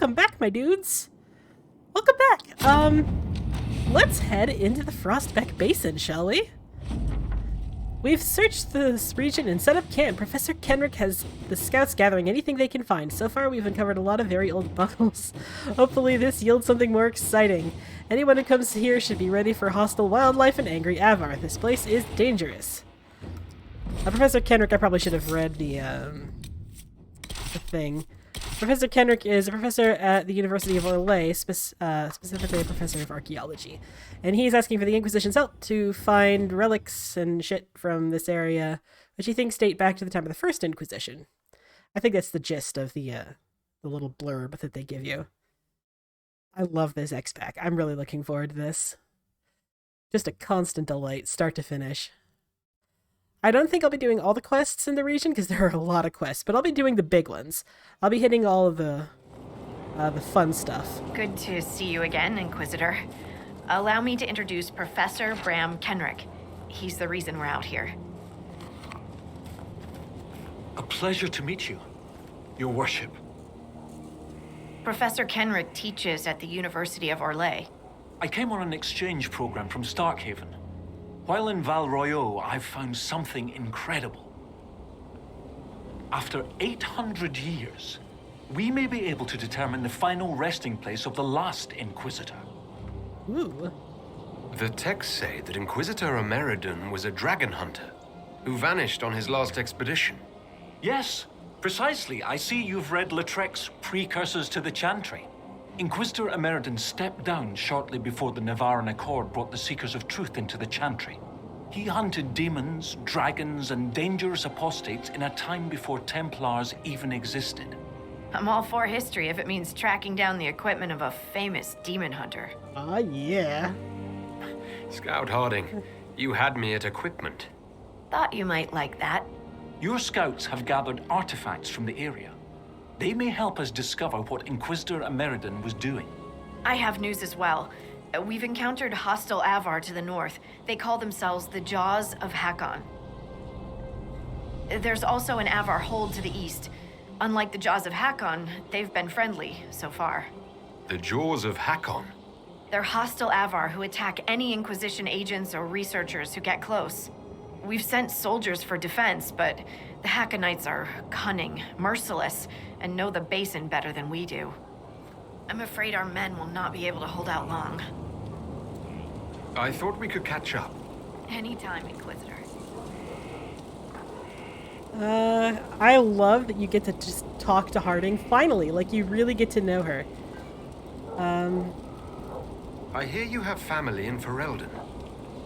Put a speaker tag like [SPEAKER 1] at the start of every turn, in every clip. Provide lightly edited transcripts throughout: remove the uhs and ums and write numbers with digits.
[SPEAKER 1] welcome back, my dudes. Welcome back. Let's head into the Frostback Basin, shall we? We've searched this region and set up camp. Professor Kenrick has the scouts gathering anything they can find. So far, we've uncovered a lot of very old buckles. Hopefully, this yields something more exciting. Anyone who comes here should be ready for hostile wildlife and angry Avar. This place is dangerous. Professor Kenrick, I probably should have read the thing. Professor Kenrick is a professor at the University of Orlais, specifically a professor of archaeology. And he's asking for the Inquisition's help to find relics and shit from this area, which he thinks date back to the time of the First Inquisition. I think that's the gist of the little blurb that they give you. I love this X-Pack. I'm really looking forward to this. Just a constant delight, start to finish. I don't think I'll be doing all the quests in the region, because there are a lot of quests, but I'll be doing the big ones. I'll be hitting all of the fun stuff.
[SPEAKER 2] Good to see you again, Inquisitor. Allow me to introduce Professor Bram Kenrick. He's the reason we're out here.
[SPEAKER 3] A pleasure to meet you, Your Worship.
[SPEAKER 2] Professor Kenrick teaches at the University of Orlais.
[SPEAKER 3] I came on an exchange program from Starkhaven. While in Val Royeaux, I've found something incredible. After 800 years, we may be able to determine the final resting place of the last Inquisitor.
[SPEAKER 1] Ooh.
[SPEAKER 4] The texts say that Inquisitor Ameridan was a dragon hunter who vanished on his last expedition.
[SPEAKER 3] Yes, precisely. I see you've read Lautrec's Precursors to the Chantry. Inquisitor Ameridan stepped down shortly before the Nevarran Accord brought the Seekers of Truth into the Chantry. He hunted demons, dragons, and dangerous apostates in a time before Templars even existed.
[SPEAKER 2] I'm all for history if it means tracking down the equipment of a famous demon hunter.
[SPEAKER 1] Ah, yeah.
[SPEAKER 4] Scout Harding, you had me at equipment.
[SPEAKER 2] Thought you might like that.
[SPEAKER 3] Your scouts have gathered artifacts from the area. They may help us discover what Inquisitor Ameridan was doing.
[SPEAKER 2] I have news as well. We've encountered hostile Avar to the north. They call themselves the Jaws of Hakon. There's also an Avar hold to the east. Unlike the Jaws of Hakon, they've been friendly so far.
[SPEAKER 4] The Jaws of Hakon?
[SPEAKER 2] They're hostile Avar who attack any Inquisition agents or researchers who get close. We've sent soldiers for defense, but the Hakonites are cunning, merciless, and know the Basin better than we do. I'm afraid our men will not be able to hold out long.
[SPEAKER 4] I thought we could catch up.
[SPEAKER 2] Anytime, Inquisitor.
[SPEAKER 1] I love that you get to just talk to Harding, finally, like you really get to know her.
[SPEAKER 4] I hear you have family in Ferelden.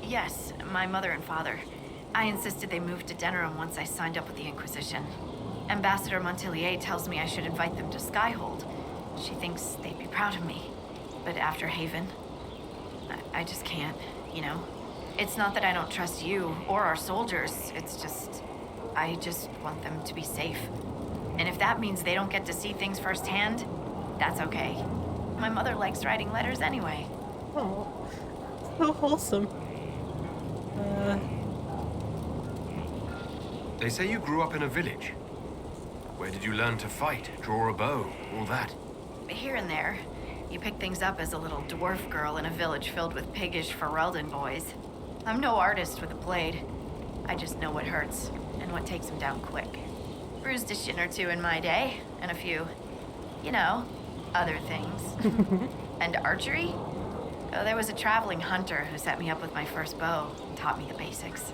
[SPEAKER 2] Yes, my mother and father. I insisted they moved to Denerim once I signed up with the Inquisition. Ambassador Montilier tells me I should invite them to Skyhold. She thinks they'd be proud of me. But after Haven, I just can't, you know? It's not that I don't trust you or our soldiers, it's just... I just want them to be safe. And if that means they don't get to see things firsthand, that's okay. My mother likes writing letters anyway.
[SPEAKER 1] Oh, so wholesome.
[SPEAKER 4] They say you grew up in a village. Where did you learn to fight, draw a bow, all that?
[SPEAKER 2] Here and there. You pick things up as a little dwarf girl in a village filled with piggish Ferelden boys. I'm no artist with a blade. I just know what hurts, and what takes them down quick. Bruised a shin or two in my day, and a few, you know, other things. And archery? Oh, there was a traveling hunter who set me up with my first bow and taught me the basics.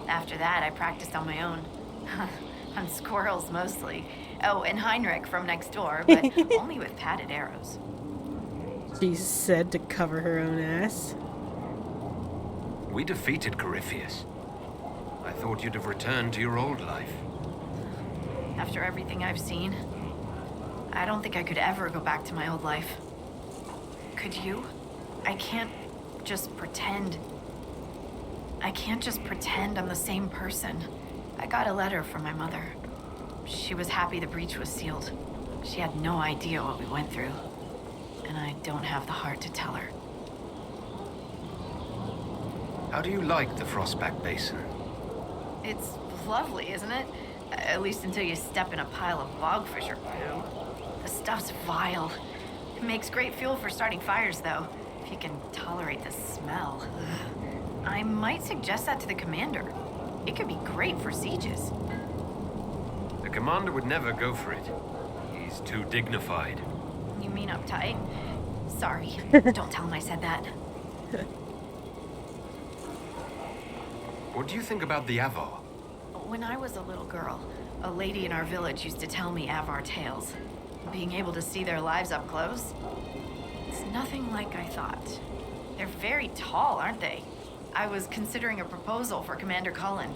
[SPEAKER 2] After that, I practiced on my own. On squirrels, mostly. Oh, and Heinrich from next door, but only with padded arrows.
[SPEAKER 1] She said to cover her own ass.
[SPEAKER 4] We defeated Corypheus. I thought you'd have returned to your old life.
[SPEAKER 2] After everything I've seen, I don't think I could ever go back to my old life. Could you? I can't just pretend. I can't just pretend I'm the same person. I got a letter from my mother. She was happy the breach was sealed. She had no idea what we went through. And I don't have the heart to tell her.
[SPEAKER 4] How do you like the Frostback Basin?
[SPEAKER 2] It's lovely, isn't it? At least until you step in a pile of bogfisher poo. The stuff's vile. It makes great fuel for starting fires, though, if you can tolerate the smell. I might suggest that to the commander. It could be great for sieges.
[SPEAKER 4] The commander would never go for it. He's too dignified.
[SPEAKER 2] You mean uptight? Sorry. Don't tell him I said that.
[SPEAKER 4] What do you think about the Avar?
[SPEAKER 2] When I was a little girl, a lady in our village used to tell me Avar tales. Being able to see their lives up close, it's nothing like I thought. They're very tall, aren't they? I was considering a proposal for Commander Cullen.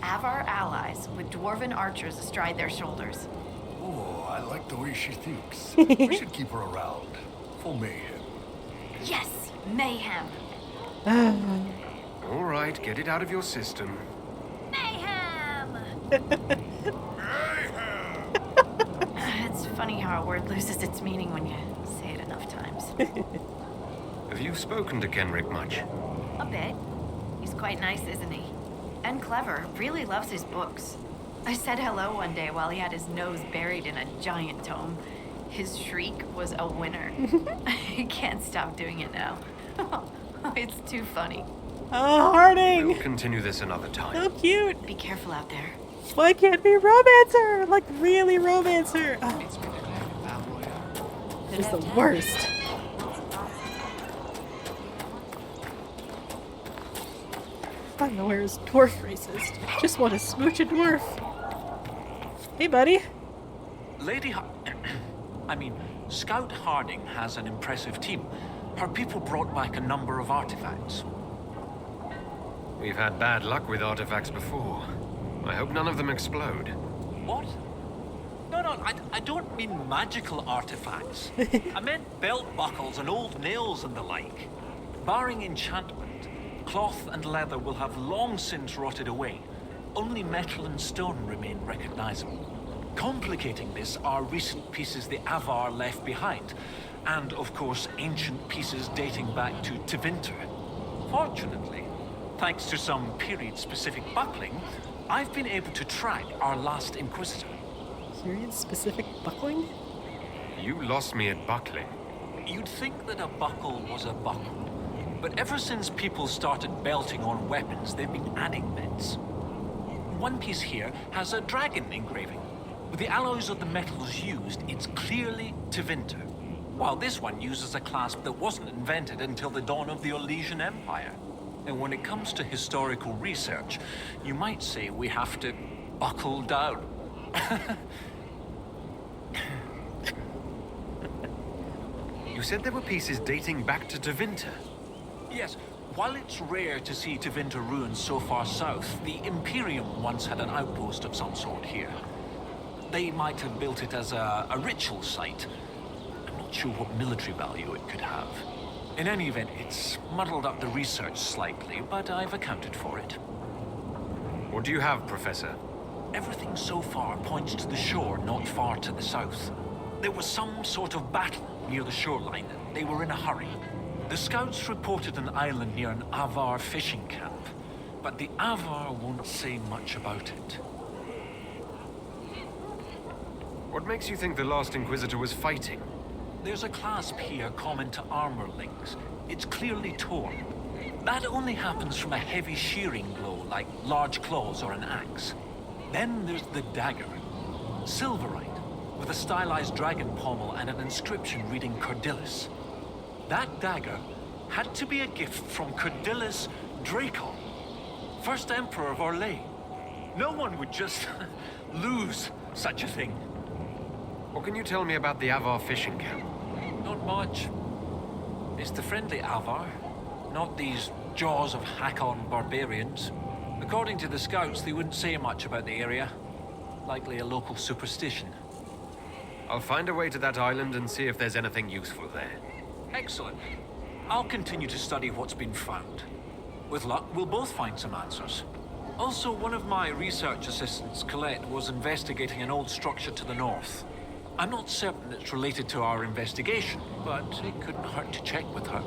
[SPEAKER 2] Avar allies with dwarven archers astride their shoulders.
[SPEAKER 5] Oh, I like the way she thinks. We should keep her around. For mayhem.
[SPEAKER 2] Yes, mayhem.
[SPEAKER 4] All right, get it out of your system.
[SPEAKER 2] Mayhem!
[SPEAKER 5] Mayhem!
[SPEAKER 2] It's funny how a word loses its meaning when you say it enough times.
[SPEAKER 4] Have you spoken to Kenrick much?
[SPEAKER 2] A bit. He's quite nice, isn't he? And clever. Really loves his books. I said hello one day while he had his nose buried in a giant tome. His shriek was a winner. I can't stop doing it now. It's too funny.
[SPEAKER 1] Oh, Harding!
[SPEAKER 4] We'll continue this another time.
[SPEAKER 1] So cute!
[SPEAKER 2] Be careful out there.
[SPEAKER 1] Why can't we romance her? Like, really romance her? Oh. It's the worst. I'm the worst dwarf racist. Just want to smooch a dwarf. Hey, buddy.
[SPEAKER 3] Scout Harding has an impressive team. Her people brought back a number of artifacts.
[SPEAKER 4] We've had bad luck with artifacts before. I hope none of them explode.
[SPEAKER 3] What? No, I don't mean magical artifacts. I meant belt buckles and old nails and the like. Barring enchantment, cloth and leather will have long since rotted away. Only metal and stone remain recognizable. Complicating this are recent pieces the Avar left behind, and of course ancient pieces dating back to Tevinter. Fortunately, thanks to some period-specific buckling, I've been able to track our last Inquisitor.
[SPEAKER 1] Period-specific buckling?
[SPEAKER 4] You lost me at buckling.
[SPEAKER 3] You'd think that a buckle was a buckle, but ever since people started belting on weapons, they've been adding bits. One piece here has a dragon engraving. With the alloys of the metals used, it's clearly Tevinter, while this one uses a clasp that wasn't invented until the dawn of the Elysian Empire. And when it comes to historical research, you might say we have to buckle down.
[SPEAKER 4] You said there were pieces dating back to Tevinter.
[SPEAKER 3] Yes, while it's rare to see Tevinter ruins so far south, the Imperium once had an outpost of some sort here. They might have built it as a ritual site. I'm not sure what military value it could have. In any event, it's muddled up the research slightly, but I've accounted for it.
[SPEAKER 4] What do you have, Professor?
[SPEAKER 3] Everything so far points to the shore not far to the south. There was some sort of battle near the shoreline, and they were in a hurry. The scouts reported an island near an Avar fishing camp, but the Avar won't say much about it.
[SPEAKER 4] What makes you think the last Inquisitor was fighting?
[SPEAKER 3] There's a clasp here common to armor links. It's clearly torn. That only happens from a heavy shearing blow, like large claws or an axe. Then there's the dagger. Silverite, with a stylized dragon pommel and an inscription reading Cordilis. That dagger had to be a gift from Cordilis Dracon, first Emperor of Orlais. No one would just lose such a thing.
[SPEAKER 4] What can you tell me about the Avar fishing camp?
[SPEAKER 3] Not much. It's the friendly Avar, not these jaws of Hakon barbarians. According to the scouts, they wouldn't say much about the area. Likely a local superstition.
[SPEAKER 4] I'll find a way to that island and see if there's anything useful there.
[SPEAKER 3] Excellent. I'll continue to study what's been found. With luck, we'll both find some answers. Also, one of my research assistants, Colette, was investigating an old structure to the north. I'm not certain it's related to our investigation, but it couldn't hurt to check with her.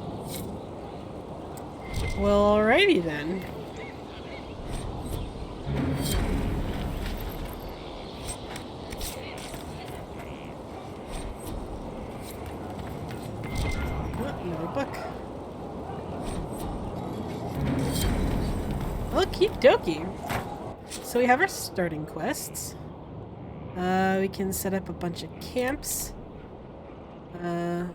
[SPEAKER 1] Well, alrighty then. Another book. Okie dokie. So we have our starting quests. We can set up a bunch of camps. And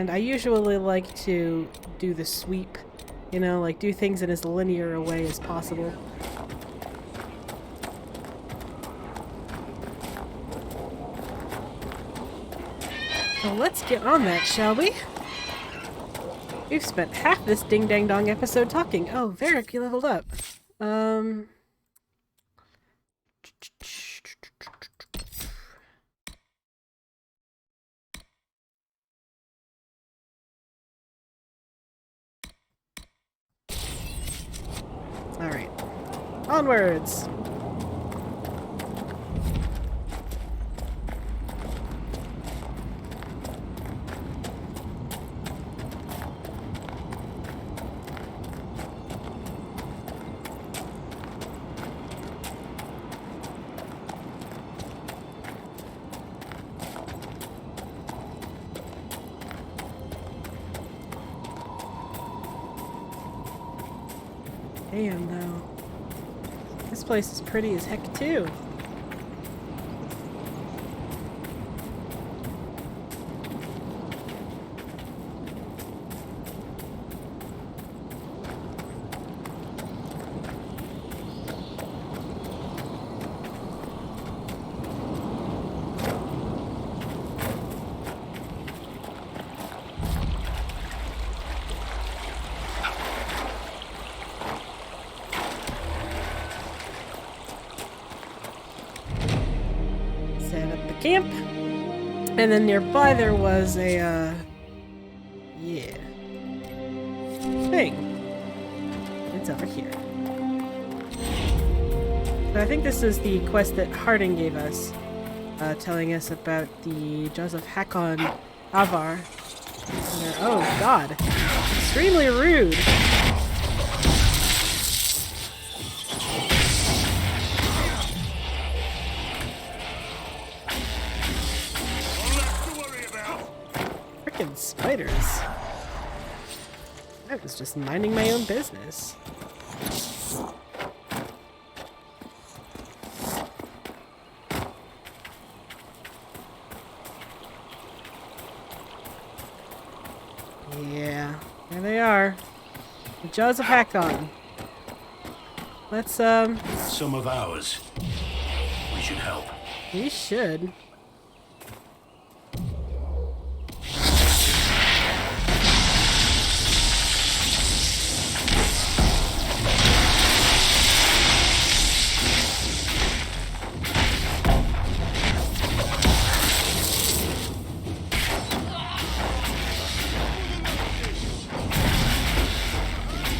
[SPEAKER 1] I usually like to do the sweep. You know, like do things in as linear a way as possible. So let's get on that, shall we? We've spent half this ding-dang-dong episode talking. Oh, Varric, you leveled up. Alright. Onwards! Damn, though. This place is pretty as heck, too. Camp, and then nearby there was a thing. It's over here. So I think this is the quest that Harding gave us, telling us about the Jaws of Hakon Avar. Oh god, extremely rude. Spiders. I was just minding my own business. Yeah, there they are. The Jaws of Hakon. Let's,
[SPEAKER 5] Some of ours. We should help.
[SPEAKER 1] We should.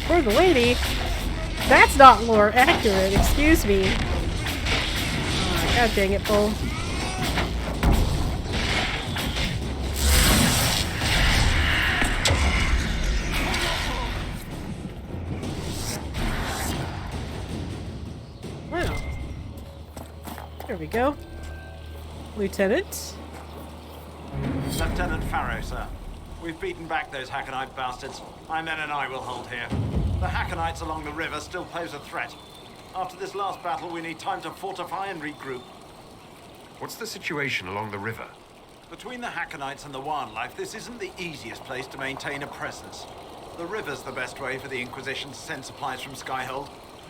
[SPEAKER 1] For the lady? That's not lore accurate, excuse me. Oh, god dang it, Bull. Wow. There we go. Lieutenant?
[SPEAKER 6] Lieutenant Farrow, sir. We've beaten back those Haconite bastards. My men and I will hold here. The Haconites along the river still pose a threat. After this last battle, we need time to fortify and regroup.
[SPEAKER 4] What's the situation along the river?
[SPEAKER 6] Between the Haconites and the wildlife, this isn't the easiest place to maintain a presence. The river's the best way for the Inquisition to send supplies from Skyhold,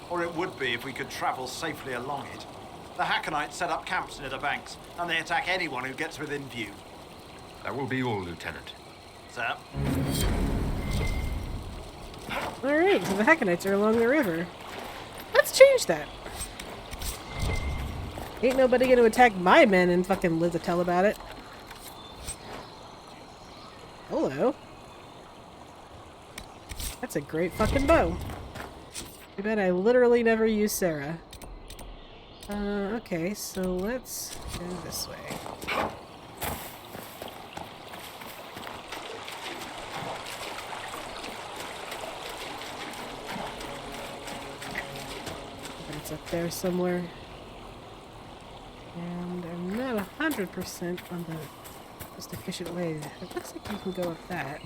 [SPEAKER 6] or it would be if we could travel safely along it. The Haconites set up camps near the banks, and they attack anyone who gets within view.
[SPEAKER 4] That will be all, Lieutenant.
[SPEAKER 6] Sir?
[SPEAKER 1] Alright, so the Haconites are along the river. Let's change that. Ain't nobody gonna attack my men and fucking live to tell about it. Hello. That's a great fucking bow. Too bad I literally never use Sarah. Okay, so let's go this way. It's up there somewhere. And I'm not 100% on the most efficient way. It looks like you can go up that.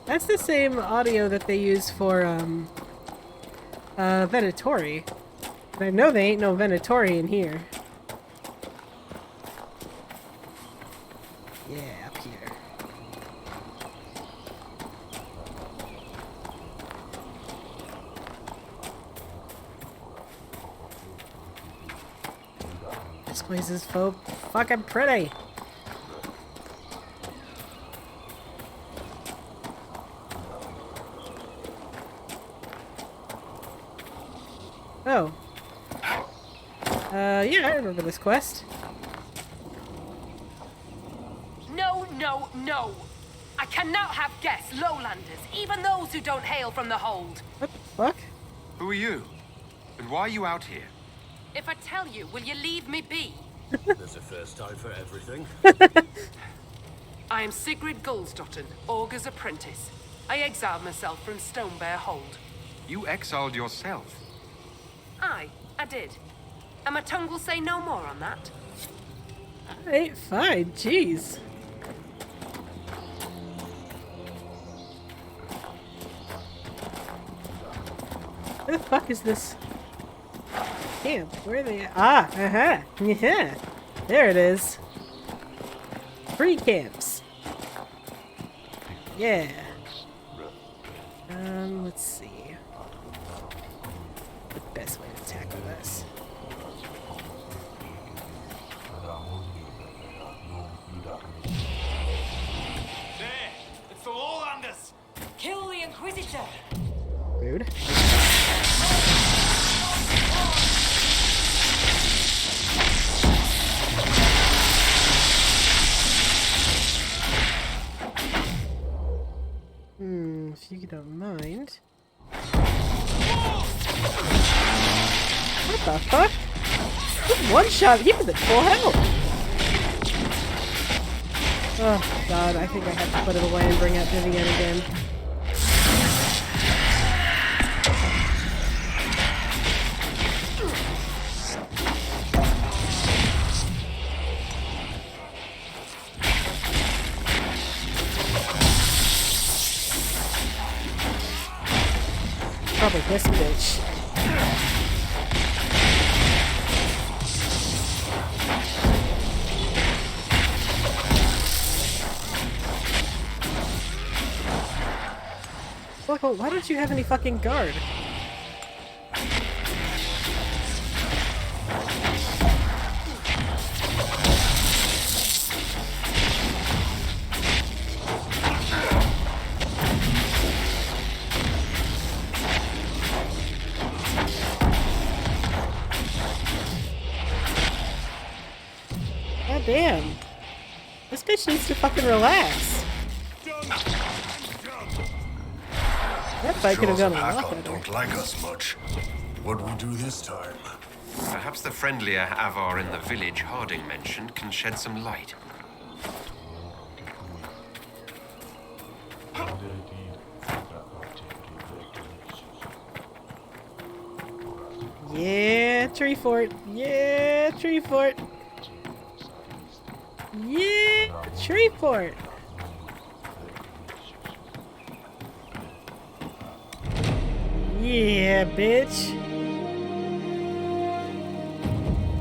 [SPEAKER 1] That's the same audio that they use for Venatori. But I know there ain't no Venatori in here. Yeah, up here. This place is so fucking pretty. Oh. Yeah, I remember this quest.
[SPEAKER 7] No, no, no! I cannot have guests, lowlanders, even those who don't hail from the hold.
[SPEAKER 1] What the fuck?
[SPEAKER 4] Who are you? And why are you out here?
[SPEAKER 7] If I tell you, will you leave me be?
[SPEAKER 5] There's a first time for everything.
[SPEAKER 7] I am Sigrid Gulsdotten, Augur's apprentice. I exiled myself from Stonebear Hold.
[SPEAKER 4] You exiled yourself.
[SPEAKER 7] Aye, I did. And my tongue will say no more on that.
[SPEAKER 1] Alright, fine. Jeez. Where the fuck is this camp? Where are they at? Ah, yeah. There it is. Free camps. Yeah. Let's see. The best way to tackle this.
[SPEAKER 6] There! It's the Lowlanders!
[SPEAKER 7] Kill the Inquisitor!
[SPEAKER 1] Rude. If you don't mind. What the fuck? One shot, he was at full health. Oh god, I think I have to put it away and bring out Vivian again. Probably this bitch. Why don't you have any fucking guard? God damn. This bitch needs to fucking relax. That fight could have gone a lot
[SPEAKER 5] Hakon
[SPEAKER 1] better.
[SPEAKER 5] don't like us much. What'd we do this time?
[SPEAKER 4] Perhaps the friendlier Avar in the village Harding mentioned can shed some light.
[SPEAKER 1] Yeah, tree fort. Yeah, tree fort. Yeah, tree fort. Yeah, bitch.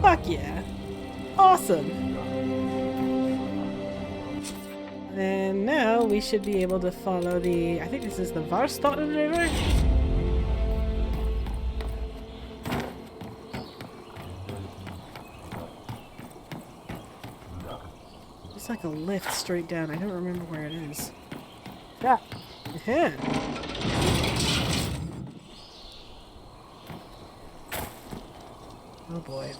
[SPEAKER 1] Fuck yeah. Awesome. And now we should be able to follow the... I think this is the Varstaden River? It's like a lift straight down. I don't remember where it is. Yeah. Yeah. Oh boy.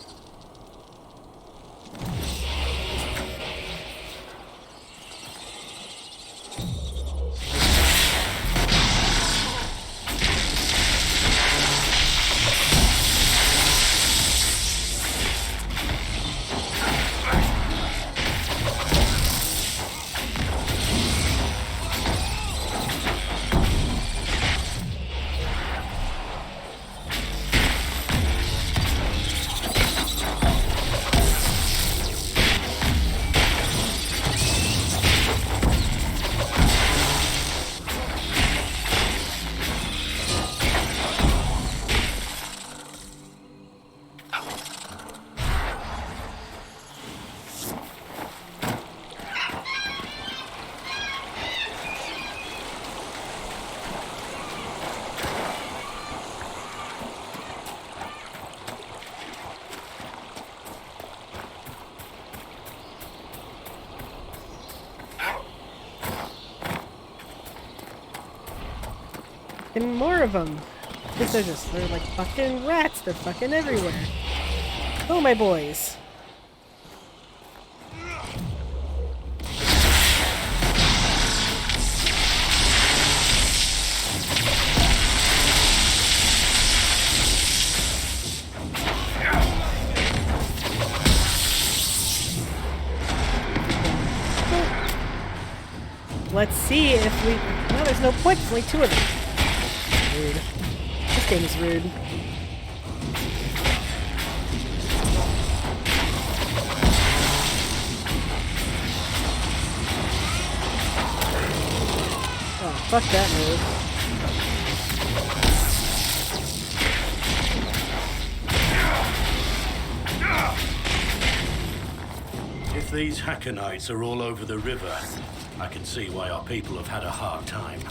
[SPEAKER 1] Fucking more of them. They're like fucking rats. They're fucking everywhere. Oh, my boys. Let's see if we... No, there's no point. There's only 2 of them. Rude. This game is rude. Oh, fuck that move.
[SPEAKER 5] If these Hackanites are all over the river, I can see why our people have had a hard time.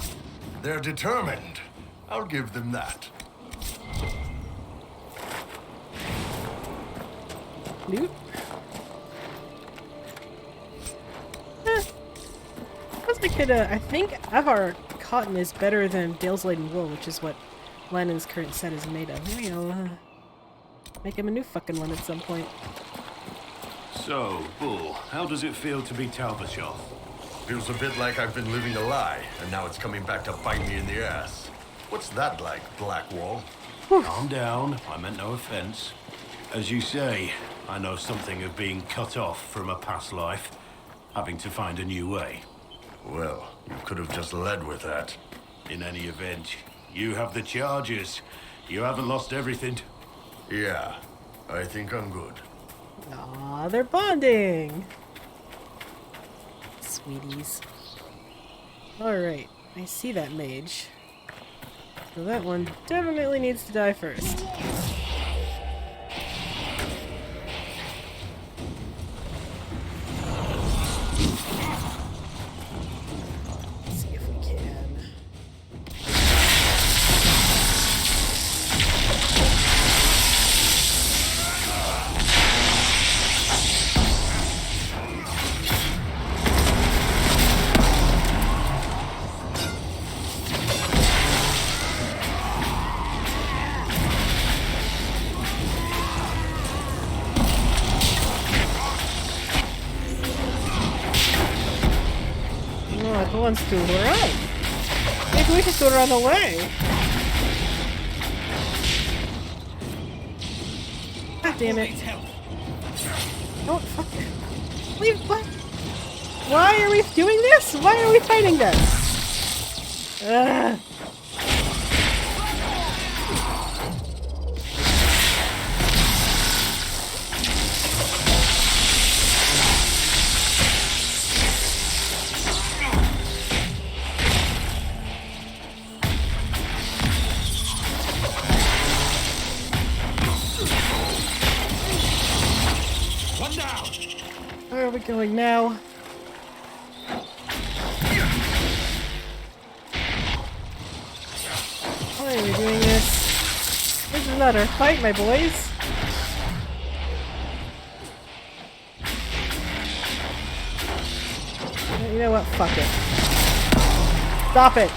[SPEAKER 8] They're determined. I'll give them that.
[SPEAKER 1] Nope. I think Avar cotton is better than Dale's Laden wool, which is what Lannon's current set is made of. Maybe I'll make him a new fucking one at some point.
[SPEAKER 5] So, Bull, how does it feel to be Talbashov?
[SPEAKER 8] Feels a bit like I've been living a lie, and now it's coming back to bite me in the ass. What's that like, Blackwall?
[SPEAKER 5] Calm down, I meant no offense. As you say, I know something of being cut off from a past life, having to find a new way.
[SPEAKER 8] Well, you could have just led with that.
[SPEAKER 5] In any event, you have the charges. You haven't lost everything.
[SPEAKER 8] Yeah, I think I'm good.
[SPEAKER 1] Aw, they're bonding! Sweeties. Alright, I see that mage. So that one definitely needs to die first. Let's see if we can. Who wants to run? Maybe we just go run away. God damn it. Oh, fuck. Leave, what? Why are we doing this? Why are we fighting them? Ugh. Where are we going now? Why are we doing this? This is not our fight, my boys. You know what? Fuck it. Stop it!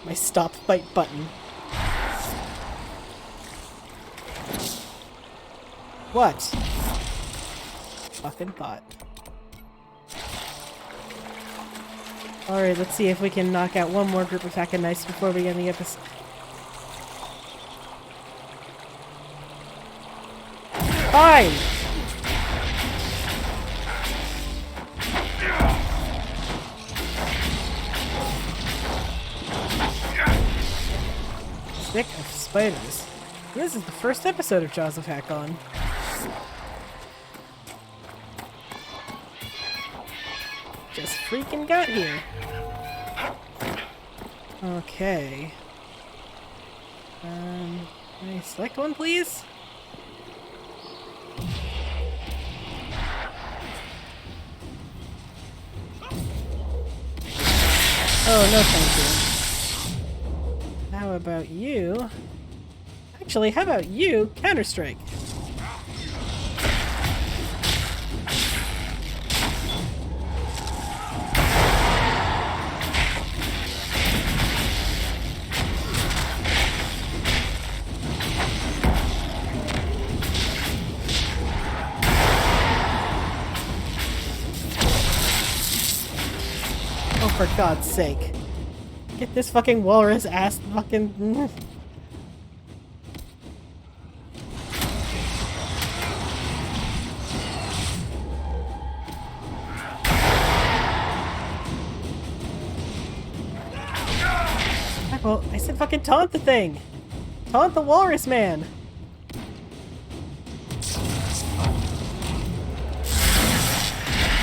[SPEAKER 1] My stop fight button. What? Fucking thought. Alright, let's see if we can knock out one more group of Hackanites before we end the episode. Fine! Sick of spiders. This is the first episode of Jaws of Hackon. Just freaking got here. Okay. Can I select one, please? Oh, no thank you. How about you? Actually, how about you Counter-Strike? God's sake. Get this fucking walrus ass fucking... Well, I said fucking taunt the thing! Taunt the walrus man!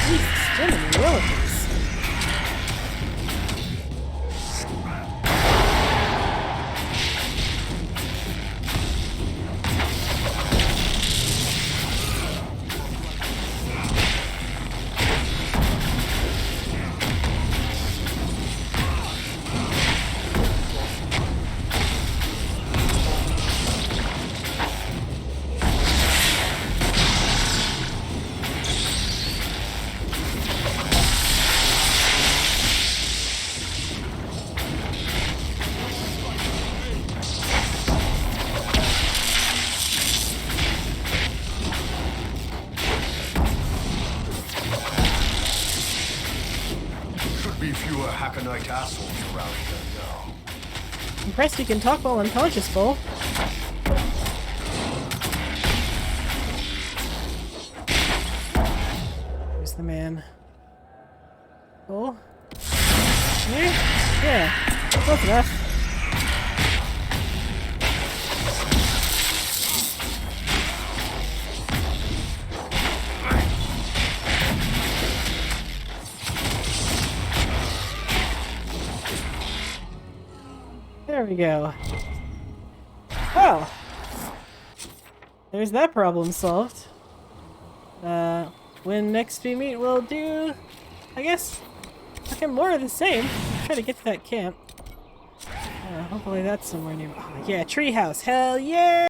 [SPEAKER 1] Jesus, Jiminy Willikers.
[SPEAKER 5] Fewer Hackanite assholes around here now.
[SPEAKER 1] Impressed you can talk while unconscious, Bull. Where's the man? Bull? Here? Yeah. Close enough. There we go. Oh! There's that problem solved. When next we meet, we'll do... I guess... fucking more of the same. Try to get to that camp. Hopefully that's somewhere near... Oh, yeah, treehouse! Hell yeah!